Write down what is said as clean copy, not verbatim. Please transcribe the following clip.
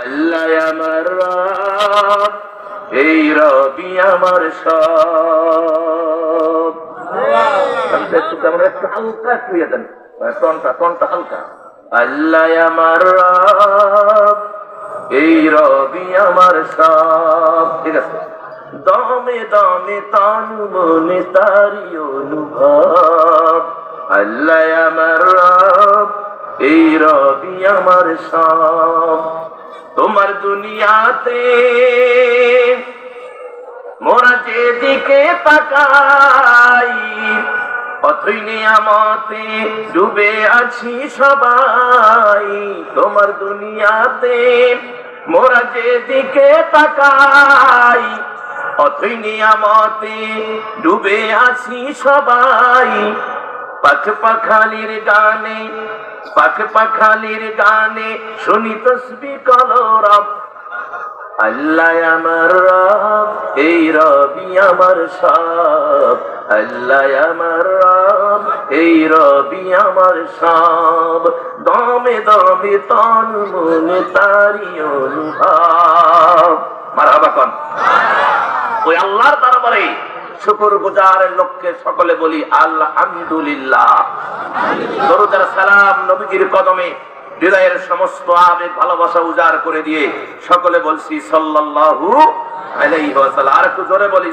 আল্লাহ আমার রব, এই রবি আমার সব। একটু হালকা ছুঁয়ে দেন, টনটা হালকা। আল্লাহ আমার রব, এই রবি আমার সব। ঠিক আছে, দমে দমে তন মনে তারি অনুভব। আল্লাহ আমার রব, এই রবি আমার সব। তোমার দুনিয়াতে মোরা যেদিকে তাকাই, অথই নিয়ামতে ডুবে আছি সবাই। তোমার দুনিয়াতে মোরা যেদিকে তাকাই, অথই নিয়ামতে ডুবে আছি সবাই। পাখ পাখালির গানে, পাখ পাখালির গানে শুনি তসবিহ কলরব। আল্লাহ আমার রব, এই রবি আমার সব। আল্লাহ আমার রব, এই রবি আমার সব। দমে দমে তন মনে তারি অনুভব। মারহাবা কোন। ওই আল্লাহর দরবারে শুকর গুজারের লক্ষ্যে সকলে বলি আলহামদুলিল্লাহ। দরুদ আর সালাম নবীজির কদমে হৃদয়ের সমস্ত আবেগ ভালোবাসা উজাড় করে দিয়ে সকলে বলছি সাল্লাল্লাহু আলাইহি ওয়াসাল্লাম। আর একটু জোরে বলি।